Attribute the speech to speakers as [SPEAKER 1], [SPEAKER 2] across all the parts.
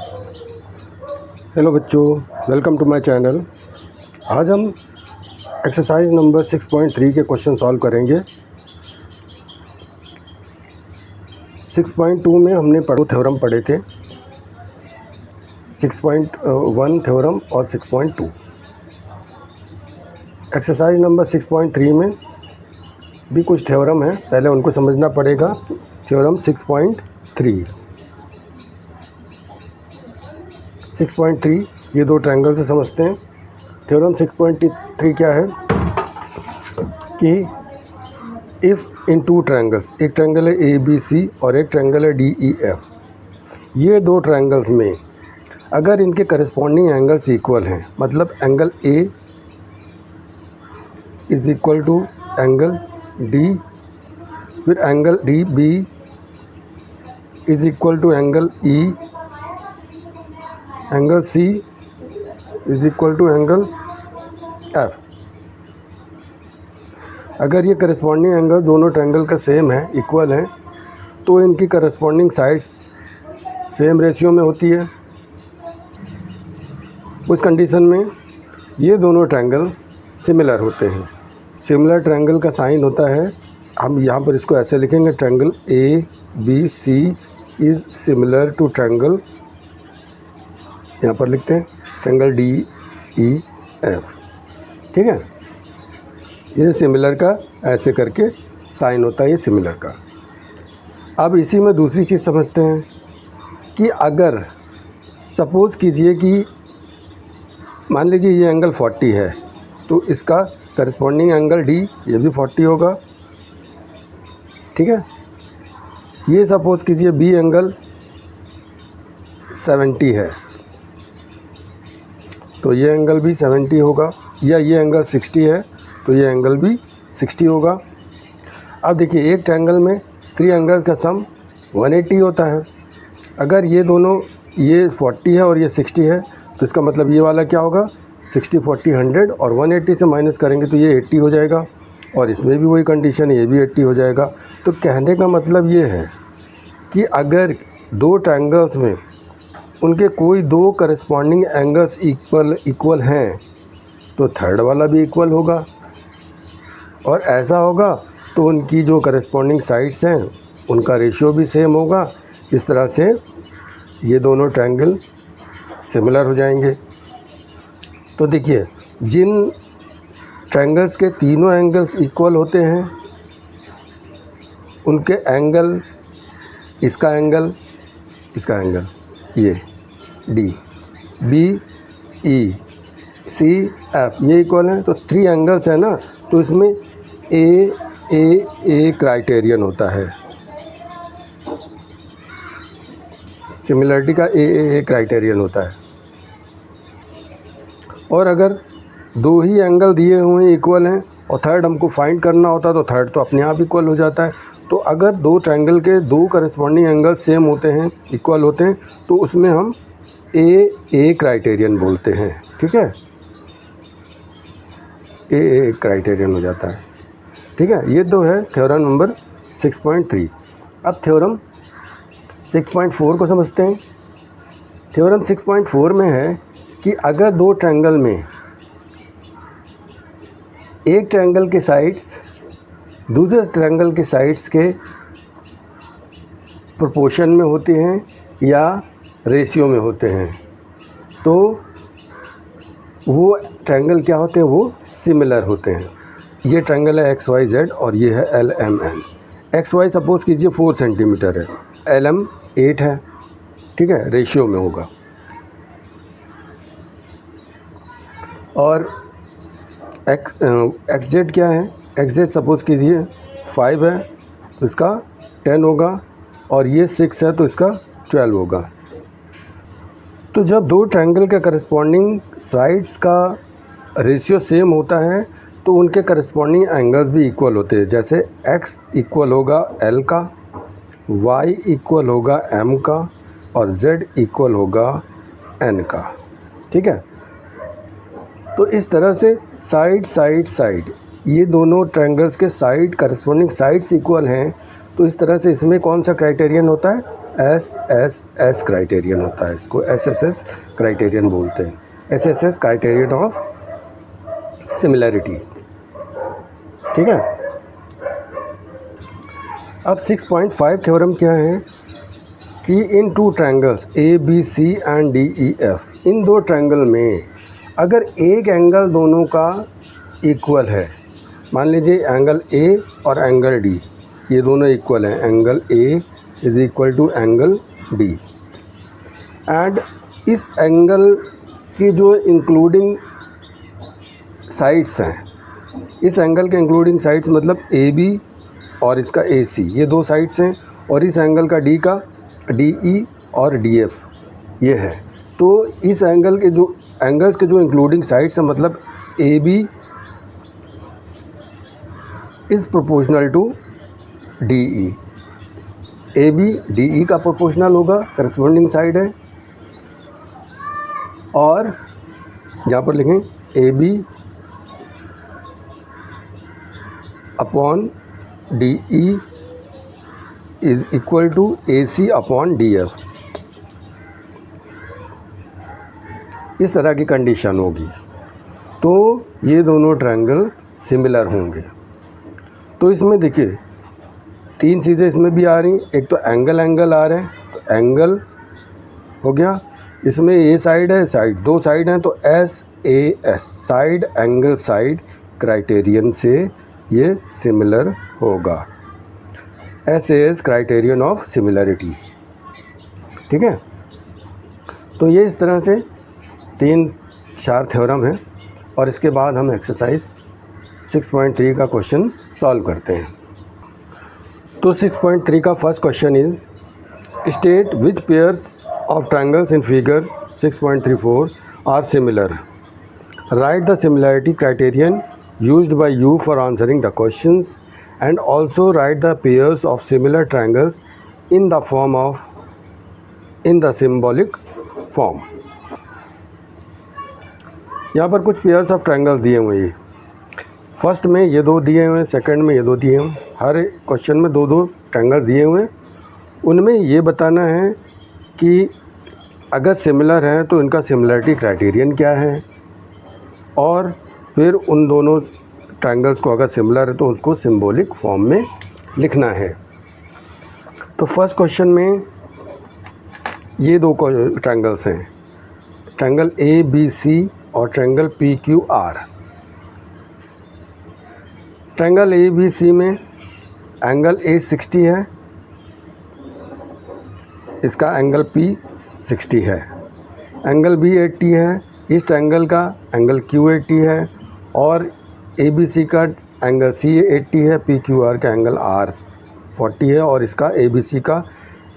[SPEAKER 1] Hello बच्चों, welcome to my channel. आज हम एक्सरसाइज नंबर 6.3 के क्वेश्चन सॉल्व करेंगे। 6.2 में हमने थ्योरम पढ़े थे, 6.1 थ्योरम और 6.2। एक्सरसाइज नंबर 6.3 में भी कुछ थ्योरम है, पहले उनको समझना पड़ेगा। थ्योरम 6.3 ये दो ट्रायंगल से समझते हैं। थ्योरम 6.3 क्या है कि इफ़ इन टू ट्रायंगल्स, एक ट्रायंगल है ए बी सी और एक ट्रायंगल है डी ई एफ, ये दो ट्रायंगल्स में अगर इनके करस्पॉन्डिंग एंगल्स इक्वल हैं, मतलब angle A is equal to angle D, फिर angle D B is equal to angle E, angle C is equal to angle F. अगर ये करस्पॉन्डिंग एंगल दोनों ट्रायंगल का सेम है, इक्वल है, तो इनकी करस्पॉन्डिंग साइड्स सेम रेशियो में होती है। उस कंडीशन में ये दोनों ट्रायंगल सिमिलर होते हैं। सिमिलर ट्रायंगल का साइन होता है, हम यहाँ पर इसको ऐसे लिखेंगे, triangle A B C is similar to triangle, यहाँ पर लिखते हैं ट्रायंगल डी ई एफ। ठीक है, ये सिमिलर का ऐसे करके साइन होता है, ये सिमिलर का। अब इसी में दूसरी चीज़ समझते हैं कि अगर सपोज़ कीजिए कि मान लीजिए ये एंगल 40 है, तो इसका करस्पॉन्डिंग एंगल डी ये भी 40 होगा। ठीक है, ये सपोज़ कीजिए बी एंगल 70 है, तो ये एंगल भी 70 होगा, या ये एंगल 60 है तो ये एंगल भी 60 होगा। अब देखिए, एक ट्रायंगल में 3 एंगल्स का सम 180 होता है। अगर ये दोनों, ये 40 है और ये 60 है, तो इसका मतलब ये वाला क्या होगा, 60 40 100, और 180 से माइनस करेंगे तो ये 80 हो जाएगा, और इसमें भी वही कंडीशन है, ये भी 80 हो जाएगा। तो कहने का मतलब ये है कि अगर दो ट्रायंगल्स में उनके कोई दो करस्पॉन्डिंग एंगल्स इक्वल हैं, तो थर्ड वाला भी इक्वल होगा, और ऐसा होगा तो उनकी जो करस्पॉन्डिंग साइड्स हैं उनका रेशियो भी सेम होगा। इस तरह से ये दोनों ट्रायंगल सिमिलर हो जाएंगे। तो देखिए, जिन ट्रायंगल्स के तीनों एंगल्स इक्वल होते हैं, उनके एंगल, इसका एंगल, इसका एंगल, ये D B E C F, ये इक्वल हैं, तो 3 एंगल्स है ना, तो इसमें ए क्राइटेरियन होता है, सिमिलरिटी का ए क्राइटेरियन होता है। और अगर दो ही एंगल दिए हुए इक्वल हैं और थर्ड हमको फाइंड करना होता है, तो थर्ड तो अपने आप इक्वल हो जाता है। तो अगर दो ट्रायंगल के दो करस्पॉन्डिंग एंगल सेम होते हैं, इक्वल होते हैं, तो उसमें हम ए क्राइटेरियन बोलते हैं। ठीक है, ए क्राइटेरियन हो जाता है। ठीक है, ये तो है थ्योरम नंबर 6.3। अब थ्योरम 6.4 को समझते हैं। थ्योरम 6.4 में है कि अगर दो ट्रायंगल में एक ट्रायंगल के साइड्स दूसरे ट्रायंगल के साइड्स के प्रोपोर्शन में होते हैं या रेशियो में होते हैं, तो वो ट्रायंगल क्या होते हैं, वो सिमिलर होते हैं। ये ट्रायंगल है एक्स वाई जेड और ये है L M N. X Y suppose कीजिए 4 सेंटीमीटर है, एल एम 8 है। ठीक है, रेशियो में होगा। और एक्स जेड क्या है, एक्स जेड सपोज़ कीजिए 5 है तो इसका 10 होगा, और ये 6 है तो इसका 12 होगा। तो जब दो ट्रायंगल के करस्पॉन्डिंग साइड्स का रेशियो सेम होता है, तो उनके करस्पॉन्डिंग एंगल्स भी इक्वल होते हैं। जैसे x इक्वल होगा l का, y इक्वल होगा m का, और z इक्वल होगा n का। ठीक है, तो इस तरह से साइड ये दोनों ट्रायंगल्स के साइड करस्पॉन्डिंग साइड्स इक्वल हैं, तो इस तरह से इसमें कौन सा क्राइटेरियन होता है, SSS क्राइटेरियन होता है, इसको SSS क्राइटेरियन बोलते हैं, SSS क्राइटेरियन ऑफ सिमिलैरिटी। ठीक है। अब 6.5 थ्योरम क्या है कि in two triangles ABC and DEF, इन दो ट्रायंगल में अगर एक एंगल दोनों का इक्वल है, मान लीजिए एंगल A और एंगल D ये दोनों इक्वल हैं, angle A is equal to angle D, and इस एंगल की जो इंक्लूडिंग साइड्स हैं, इस एंगल के इंक्लूडिंग साइड्स मतलब AB और इसका AC ये दो साइड्स हैं, और इस एंगल का D का DE और DF ये है। तो इस एंगल के जो एंगल्स के जो इंक्लूडिंग साइड्स हैं मतलब AB is proportional to DE, AB DE का प्रोपोर्शनल होगा, करस्पॉन्डिंग साइड है, और यहाँ पर लिखें AB upon DE is equal to AC upon DF, इस तरह की कंडीशन होगी तो ये दोनों ट्रायंगल सिमिलर होंगे। तो इसमें देखिए तीन चीज़ें इसमें भी आ रही, एक तो एंगल आ रहे हैं, तो एंगल हो गया, इसमें ये साइड है, साइड दो साइड हैं, तो SAS side angle side criterion से ये सिमिलर होगा, SAS क्राइटेरियन ऑफ सिमिलरिटी। ठीक है। तो ये इस तरह से 3-4 थ्योरम है, और इसके बाद हम एक्सरसाइज 6.3 का क्वेश्चन सॉल्व करते हैं। तो 6.3 का first question is state which pairs of triangles in figure 6.34 are similar, write the similarity criterion used by you for answering the questions, and also write the pairs of similar triangles in the symbolic form। यहाँ पर कुछ pairs of triangles दिए हुए हैं, first में ये दो दिए हुए हैं, सेकंड में ये दो दिए हुए हैं, हर क्वेश्चन में दो दो ट्रायंगल दिए हुए हैं। उनमें ये बताना है कि अगर सिमिलर हैं तो इनका सिमिलरिटी क्राइटेरियन क्या है, और फिर उन दोनों ट्रायंगल्स को अगर सिमिलर है तो उसको सिंबॉलिक फॉर्म में लिखना है। तो फर्स्ट क्वेश्चन में ये दो ट्रायंगल्स हैं, ट्रायंगल ABC और ट्रायंगल PQR। ट्रायंगल ABC में एंगल A 60 है, इसका एंगल P 60 है, एंगल B 80 है, इस ट्रायंगल का एंगल Q 80 है, और ABC का एंगल C 80 है, PQR का एंगल R 40 है, और इसका ABC का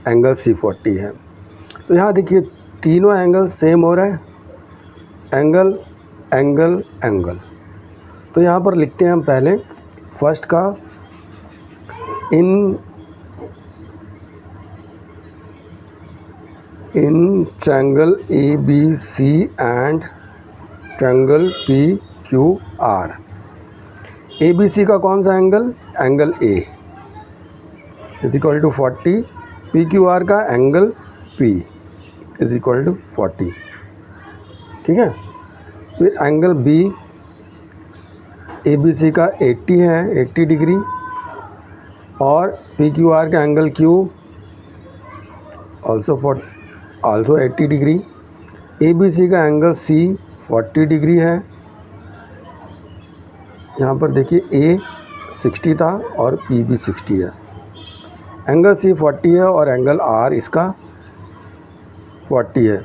[SPEAKER 1] एंगल C 40 है। तो यहाँ देखिए तीनों एंगल सेम हो रहे हैं, एंगल एंगल एंगल। तो यहाँ पर लिखते हैं हम पहले फर्स्ट का, in triangle ABC and triangle PQR, ABC का कौन सा angle, angle A is equal to 40, PQR का angle P is equal to 40। ठीक है। फिर एंगल B ABC का 80 है, 80 डिग्री, और PQR का angle Q also 80 degree, ABC का एंगल C 40 डिग्री है। यहाँ पर देखिए A 60 था और P भी 60 है, एंगल C 40 है और एंगल R इसका 40 है।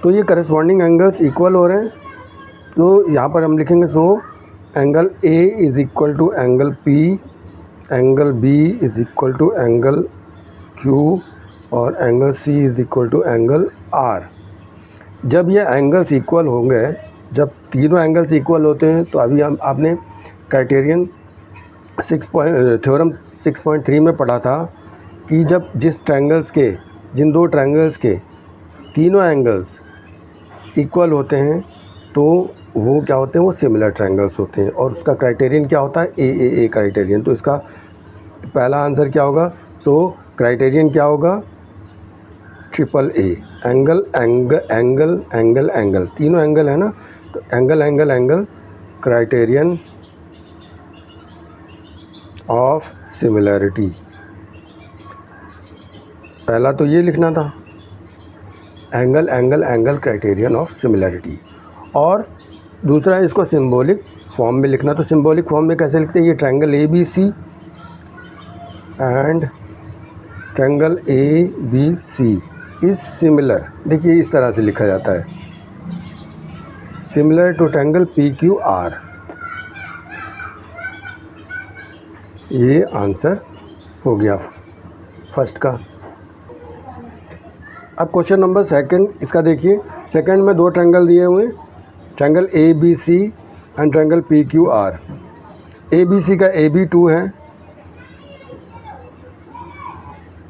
[SPEAKER 1] तो ये करस्पॉन्डिंग एंगल्स इक्वल हो रहे हैं, तो यहाँ पर हम लिखेंगे so angle A is equal to angle P, angle B is equal to angle Q, और angle C is equal to angle R। जब ये एंगल्स इक्वल होंगे, जब तीनों एंगल्स इक्वल होते हैं, तो अभी हम आपने क्राइटेरियन थ्योरम 6.3 में पढ़ा था कि जब जिन दो ट्रायंगल्स के तीनों एंगल्स इक्वल होते हैं तो वो क्या होते हैं, वो सिमिलर ट्रायंगल्स होते हैं, और उसका क्राइटेरियन क्या होता है, AAA क्राइटेरियन। तो इसका पहला आंसर क्या होगा, सो क्राइटेरियन क्या होगा, triple A, angle angle angle angle angle, तीनों एंगल है ना, तो angle angle angle criterion of similarity. पहला तो ये लिखना था, angle angle angle criterion of similarity, और दूसरा इसको सिंबॉलिक फॉर्म में लिखना। तो सिंबॉलिक फॉर्म में कैसे लिखते हैं, ये triangle A B C and triangle A B C is similar, देखिए इस तरह से लिखा जाता है, similar to triangle P Q R. ये आंसर हो गया फर्स्ट का। अब क्वेश्चन नंबर सेकंड, इसका देखिए, सेकंड में दो ट्रायंगल दिए हुए, triangle A B C and triangle P Q R. A B C का ए बी 2 है,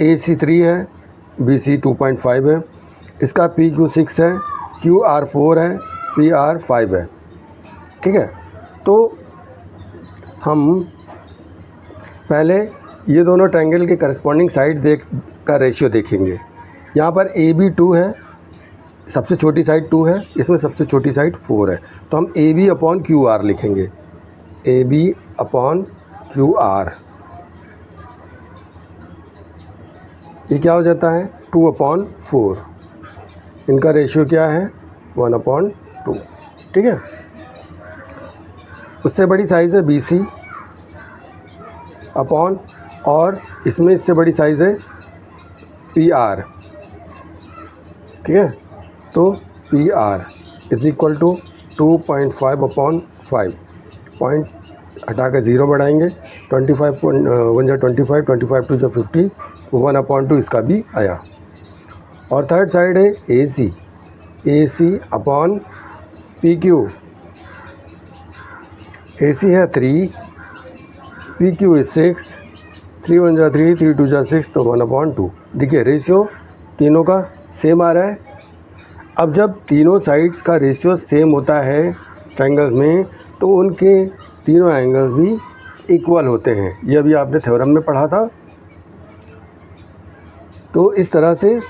[SPEAKER 1] ए सी 3 है, बी सी 2.5 है, इसका पी क्यू 6 है, क्यू आर 4 है, पी आर 5 है। ठीक है, तो हम पहले ये दोनों ट्रायंगल के करस्पॉन्डिंग साइड का रेशियो देखेंगे। यहाँ पर ए बी 2 है, सबसे छोटी साइड 2 है, इसमें सबसे छोटी साइड 4 है, तो हम A B upon Q R लिखेंगे, A B upon Q R. ये क्या हो जाता है, 2/4, इनका रेशियो क्या है, 1/2। ठीक है, उससे बड़ी साइज़ है बी सी अपॉन, और इसमें इससे बड़ी साइज़ है पी आर। ठीक है, तो P R is equal to 2.5/5, point हटा कर 0 बढ़ाएंगे, 25 1 जा 25, 25 2 जा 50, 1/2 इसका भी आया। और थर्ड साइड है ए सी अपॉन पी क्यू। ए सी है 3, पी क्यू इज 6, 3 1 जा 3, 3 2 जा 6, तो 1/2। देखिए रेशियो तीनों का सेम आ रहा है। अब जब तीनों साइड्स का रेशियो सेम होता है ट्रायंगल्स में, तो उनके तीनों एंगल्स भी इक्वल होते हैं, ये अभी आपने थ्योरम में पढ़ा था। तो इस तरह से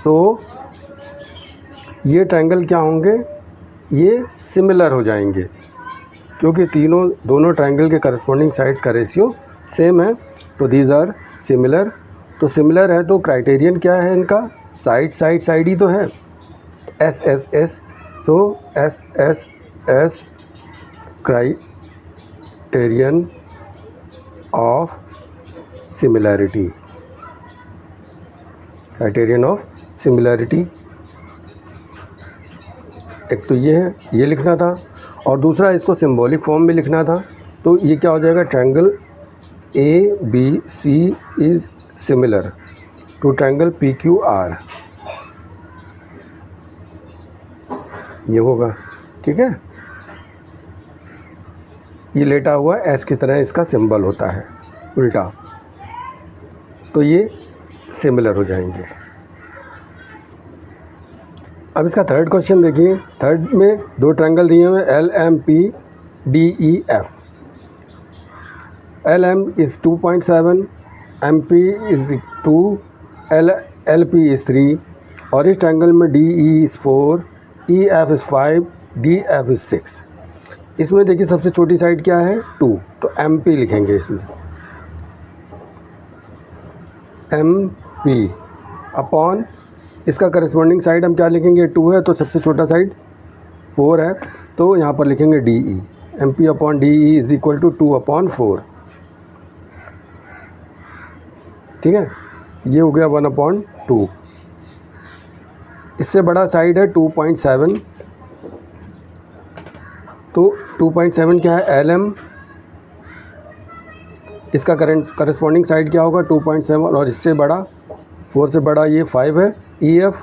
[SPEAKER 1] ये ट्रायंगल क्या होंगे, ये सिमिलर हो जाएंगे, क्योंकि दोनों ट्रायंगल के करस्पॉन्डिंग साइड्स का रेशियो सेम है, तो दीज आर सिमिलर। तो सिमिलर है तो क्राइटेरियन क्या है इनका, साइड ही तो है, S S S, so S S S criterion of similarity, criterion of similarity. एक तो ये है, ये लिखना था, और दूसरा इसको सिंबॉलिक फॉर्म में लिखना था। तो ये क्या हो जाएगा, triangle A B C is similar to triangle P Q R, ये होगा। ठीक है, ये लेटा हुआ एस की तरह इसका सिंबल होता है उल्टा, तो ये सिमिलर हो जाएंगे। अब इसका थर्ड क्वेश्चन देखिए, थर्ड में दो ट्रायंगल दिए हुए L M P D E F. L M is 2.7, M P is 2, L P is 3, और इस ट्रायंगल में D E is 4, E F is 5, D F is 6। इसमें देखिए सबसे छोटी साइड क्या है, 2, तो एम पी लिखेंगे इसमें, एम पी अपॉन इसका करस्पॉन्डिंग साइड हम क्या लिखेंगे, 2 है, तो सबसे छोटा साइड 4 है, तो यहाँ पर लिखेंगे D E, M P upon D E is equal to 2/4। ठीक है, ये हो गया 1/2। इससे बड़ा साइड है 2.7, तो 2.7 क्या है, एल एम, इसका करस्पॉन्डिंग साइड क्या होगा 2.7, और इससे बड़ा 4 से बड़ा ये 5 है, E F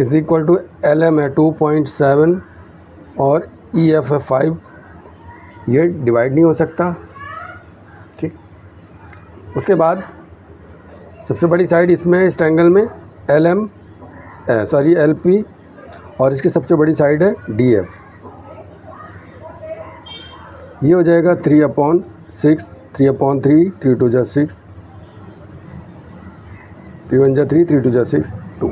[SPEAKER 1] is equal to L M है 2.7 और ई एफ है 5, ये डिवाइड नहीं हो सकता। ठीक, उसके बाद सबसे बड़ी साइड इसमें इस ट्रायंगल में एल पी, और इसकी सबसे बड़ी साइड है डी एफ, ये हो जाएगा 3/6, 3/3, 3 2 जा 6, 3 1 जा 3, 3 2 जा 6, 2।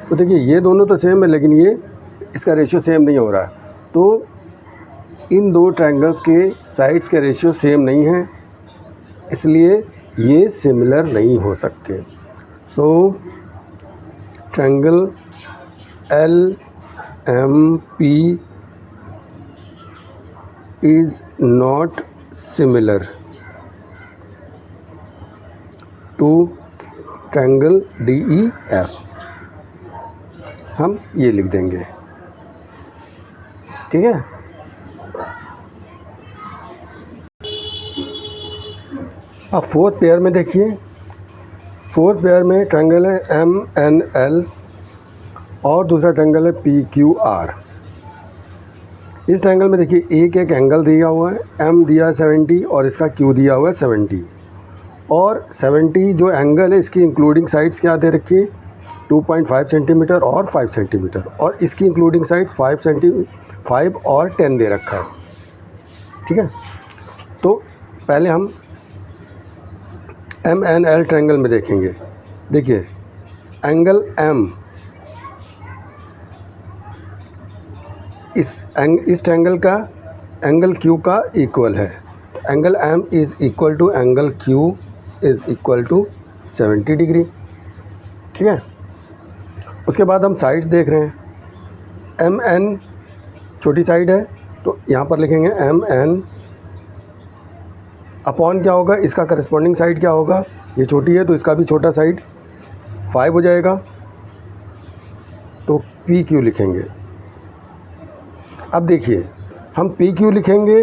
[SPEAKER 1] तो देखिए ये दोनों तो सेम है, लेकिन ये इसका रेशियो सेम नहीं हो रहा है। तो इन दो ट्रायंगल्स के साइड्स के रेशियो सेम नहीं हैं, इसलिए ये सिमिलर नहीं हो सकते। सो triangle LMP is not similar to triangle DEF। हम ये लिख देंगे, ठीक है। अब फोर्थ पेयर में देखिए, फोर्थ पेयर में ट्रायंगल है MNL और दूसरा ट्रायंगल है PQR। इस ट्रायंगल में देखिए एक एंगल दिया हुआ है, M दिया है 70 और इसका Q दिया हुआ है 70। और 70 जो एंगल है इसकी इंक्लूडिंग साइड्स क्या दे रखी है, 2.5 सेंटीमीटर और 5 सेंटीमीटर, और इसकी इंक्लूडिंग साइड 5 और 10 दे रखा है, ठीक है। तो पहले हम MNL ट्रायंगल में देखेंगे। देखिए एंगल M इस ट्रायंगल का एंगल Q का इक्वल है। Angle M is equal to angle Q is equal to 70 degree, ठीक है। उसके बाद हम साइड्स देख रहे हैं। MN छोटी साइड है, तो यहाँ पर लिखेंगे MN अपॉन क्या होगा, इसका करस्पॉन्डिंग साइड क्या होगा, ये छोटी है तो इसका भी छोटा साइड 5 हो जाएगा, तो PQ लिखेंगे। अब देखिए हम PQ लिखेंगे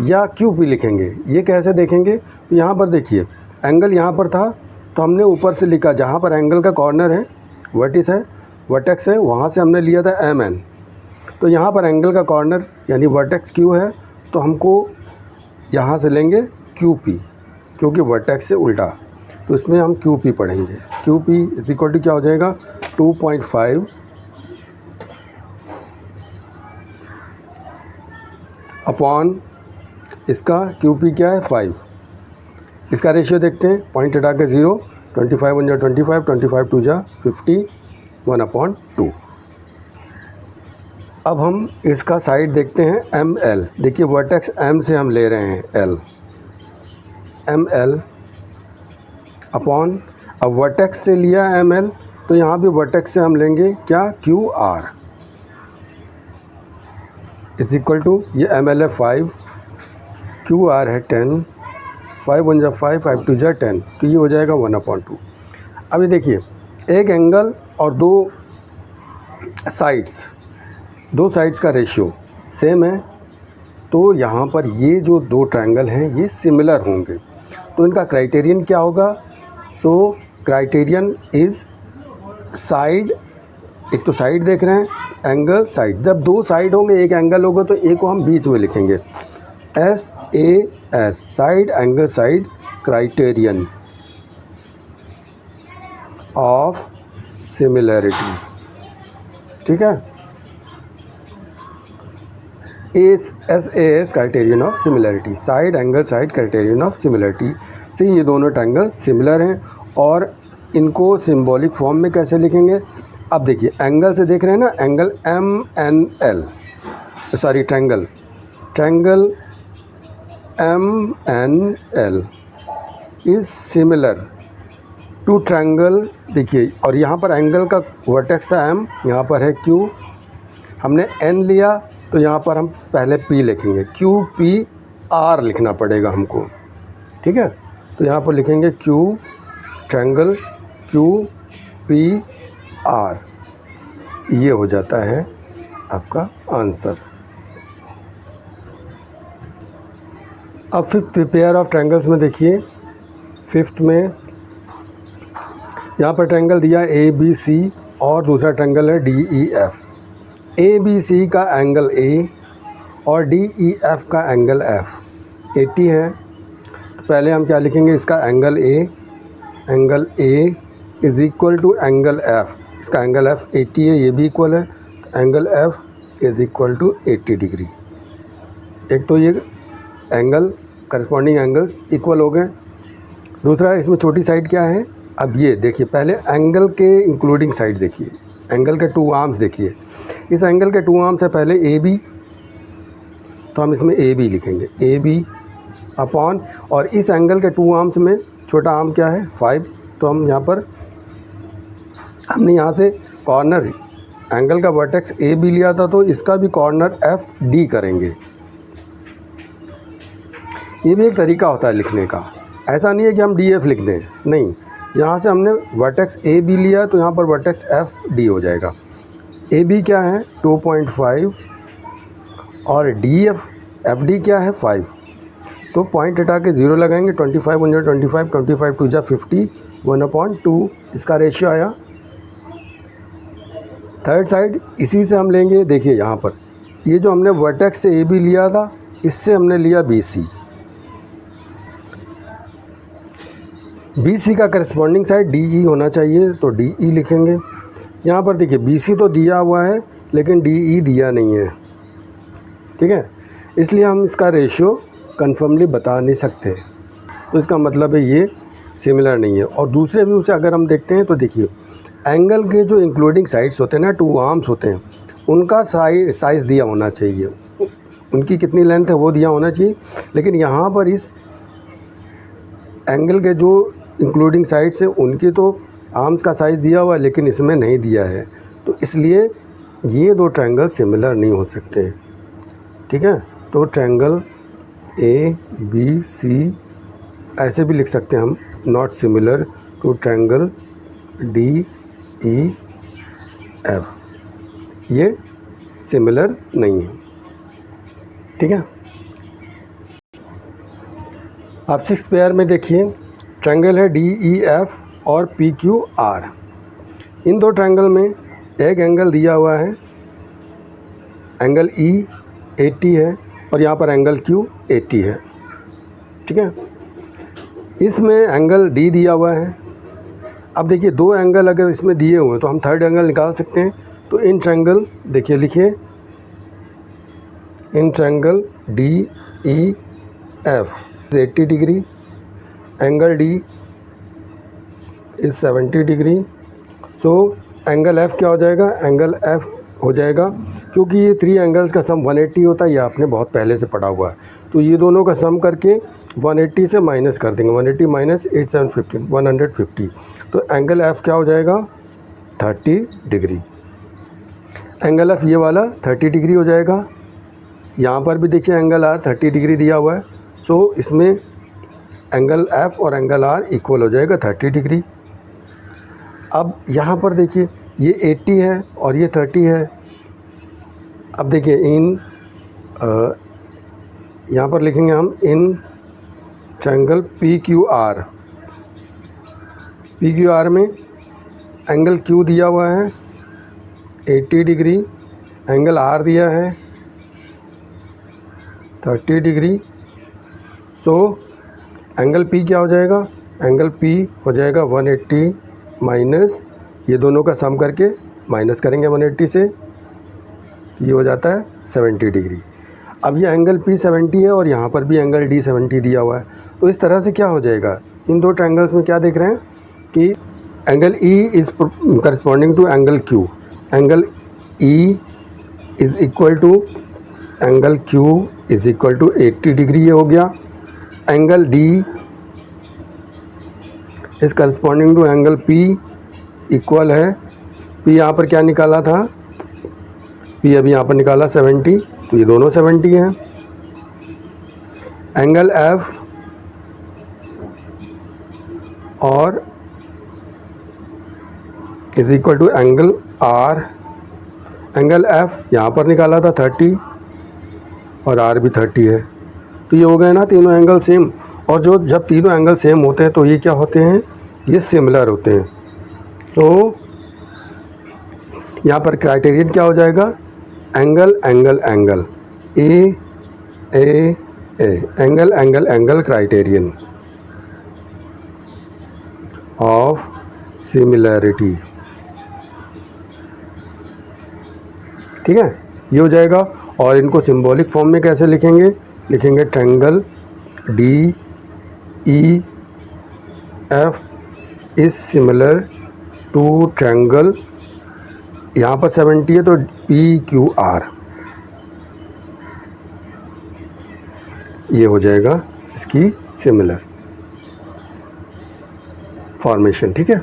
[SPEAKER 1] या QP लिखेंगे, ये कैसे देखेंगे। तो यहाँ पर देखिए एंगल यहाँ पर था, तो हमने ऊपर से लिखा, जहाँ पर एंगल का कॉर्नर है, वर्टेक्स है, वहाँ से हमने लिया था MN। तो यहाँ पर एंगल का कॉर्नर यानी वर्टेक्स Q है, तो हमको यहाँ से लेंगे QP, क्योंकि वर्टेक्स से उल्टा, तो इसमें हम QP पढ़ेंगे। QP इज इक्वल टू क्या हो जाएगा, 2.5 अपॉन इसका QP क्या है 5। इसका रेशियो देखते हैं, पॉइंट हटा के 0, 25 1 जा 25, 25 2 जा 50, 1/2। अब हम इसका साइड देखते हैं ML। देखिए वर्टेक्स M से हम ले रहे हैं L, ML अपॉन, अब वर्टेक्स से लिया ML, तो यहाँ भी वर्टेक्स से हम लेंगे क्या, QR इज इक्वल टू, ये ML है 5, QR है 10, 5 1 जा 5, 5 2 जा 10, तो ये हो जाएगा 1/2। अभी देखिए एक एंगल और दो साइड्स का रेशियो सेम है, तो यहाँ पर ये जो दो ट्रायंगल हैं ये सिमिलर होंगे। तो इनका क्राइटेरियन क्या होगा, सो क्राइटेरियन इज़ साइड, एक तो साइड देख रहे हैं, एंगल साइड। जब दो साइड होंगे, एक एंगल होगा, तो एक को हम बीच में लिखेंगे SAS, side angle side criterion of similarity, ठीक है। SAS criterion of similarity, side angle side criterion of similarity से ये दोनों ट्रायंगल सिमिलर हैं। और इनको सिंबॉलिक फॉर्म में कैसे लिखेंगे, अब देखिए एंगल से देख रहे हैं ना, angle MNL, sorry triangle MNL is similar to triangle, देखिए, और यहाँ पर एंगल का वर्टेक्स था M, यहाँ पर है Q, हमने N लिया, तो यहाँ पर हम पहले P लिखेंगे, QPR लिखना पड़ेगा हमको, ठीक है। तो यहाँ पर लिखेंगे Q ट्रायंगल QPR, ये हो जाता है आपका आंसर। अब फिफ्थ पेयर ऑफ ट्रायंगल्स में देखिए, फिफ्थ में यहाँ पर ट्रायंगल दिया ABC और दूसरा ट्रायंगल है DEF। ABC का एंगल A और DEF का एंगल F 80 है। तो पहले हम क्या लिखेंगे, इसका angle A is equal to angle F, इसका एंगल F 80 है, ये भी इक्वल है, तो angle F is equal to 80 degree. एक तो ये एंगल करस्पॉन्डिंग एंगल्स इक्वल हो गए। दूसरा, इसमें छोटी साइड क्या है, अब ये देखिए, पहले एंगल के इंक्लूडिंग साइड देखिए, एंगल के टू आर्म्स देखिए। इस एंगल के टू आर्म्स है पहले ए बी, तो हम इसमें ए बी लिखेंगे, ए बी अपॉन, और इस एंगल के टू आर्म्स में छोटा आर्म क्या है 5, तो हम यहाँ पर हमने यहाँ से कॉर्नर एंगल का वर्टेक्स ए बी लिया था, तो इसका भी कॉर्नर एफ डी करेंगे। ये भी एक तरीका होता है लिखने का, ऐसा नहीं है कि हम डी एफ लिख दें, नहीं, यहाँ से हमने वर्टेक्स ए बी लिया तो यहाँ पर वर्टेक्स एफ डी हो जाएगा। ए बी क्या है 2.5 और डी एफ डी क्या है 5, तो पॉइंट हटा के 0 लगाएंगे, 25 25 25 टू जा 50, 1/2 इसका रेशियो आया। थर्ड साइड इसी से हम लेंगे, देखिए यहाँ पर ये जो हमने वर्टेक्स से ए बी लिया था, इससे हमने लिया बी सी, बी सी का करस्पॉन्डिंग साइड डी ई होना चाहिए, तो डी ई लिखेंगे। यहाँ पर देखिए बी सी तो दिया हुआ है लेकिन डी ई दिया नहीं है, ठीक है, इसलिए हम इसका रेशियो कन्फर्मली बता नहीं सकते, तो इसका मतलब है ये सिमिलर नहीं है। और दूसरे व्यू से अगर हम देखते हैं तो देखिए एंगल के जो इंक्लूडिंग साइड्स होते हैं ना, टू आर्म्स होते हैं, उनका साइज़ दिया होना चाहिए, उनकी कितनी लेंथ है वो दिया होना चाहिए, लेकिन यहाँ पर इस एंगल के जो इंक्लूडिंग साइड्स हैं उनकी तो आर्म्स का साइज़ दिया हुआ है लेकिन इसमें नहीं दिया है, तो इसलिए ये दो ट्रायंगल सिमिलर नहीं हो सकते, ठीक है। तो ट्रायंगल ए बी सी ऐसे भी लिख सकते हैं हम, not similar to triangle D E F, ये सिमिलर नहीं है, ठीक है। अब सिक्स्थ पेयर में देखिए ट्रायंगल है डी ई एफ और पी क्यू आर। इन दो ट्रायंगल में एक एंगल दिया हुआ है, एंगल ई 80 है और यहाँ पर एंगल क्यू 80 है, ठीक है। इसमें एंगल डी दिया हुआ है। अब देखिए दो एंगल अगर इसमें दिए हुए हैं तो हम थर्ड एंगल निकाल सकते हैं। तो इन ट्रायंगल देखिए, लिखिए in triangle D E F 80 degree, angle D is 70 degree. So angle F क्या हो जाएगा, एंगल एफ हो जाएगा, क्योंकि ये थ्री एंगल्स का सम 180 होता है, ये आपने बहुत पहले से पढ़ा हुआ है, तो ये दोनों का सम करके 180 से माइनस कर देंगे, 180 माइनस 8 7 15 150, तो एंगल एफ क्या हो जाएगा 30 डिग्री। एंगल एफ ये वाला 30 डिग्री हो जाएगा। यहाँ पर भी देखिए एंगल आर 30 डिग्री दिया हुआ है, सो इसमें एंगल एफ और एंगल आर इक्वल हो जाएगा 30 डिग्री। अब यहाँ पर देखिए ये 80 है और ये 30 है। अब देखिए इन यहाँ पर लिखेंगे हम in triangle P Q are, P Q are में एंगल क्यू दिया हुआ है 80 डिग्री, एंगल आर दिया है 30 डिग्री। सो एंगल पी क्या हो जाएगा, एंगल पी हो जाएगा 180 माइनस, ये दोनों का सम करके माइनस करेंगे 180 से, ये हो जाता है 70 डिग्री। अब ये एंगल पी 70 है और यहाँ पर भी एंगल डी 70 दिया हुआ है, तो इस तरह से क्या हो जाएगा, इन दो ट्रायंगल्स में क्या देख रहे हैं कि angle E is corresponding to angle Q, angle E is equal to angle Q is equal to 80 degree, ये हो गया। Angle D is corresponding to angle P, equal है, पी यहाँ पर क्या निकाला था, पी अभी यहाँ पर निकाला 70, तो ये दोनों 70 हैं। एंगल एफ और is equal to angle R, angle F यहाँ पर निकाला था 30 और आर भी 30 है, तो ये हो गए ना तीनों एंगल सेम। और जो जब तीनों एंगल सेम होते हैं तो ये क्या होते हैं, ये सिमिलर होते हैं। तो यहाँ पर क्राइटेरियन क्या हो जाएगा, angle angle angle, A A A, angle angle angle criterion of similarity, ठीक है, ये हो जाएगा। और इनको सिंबॉलिक फॉर्म में कैसे लिखेंगे, लिखेंगे triangle D E F is similar to triangle, यहाँ पर 70 है तो PQR, ये हो जाएगा इसकी सिमिलर फॉर्मेशन, ठीक है।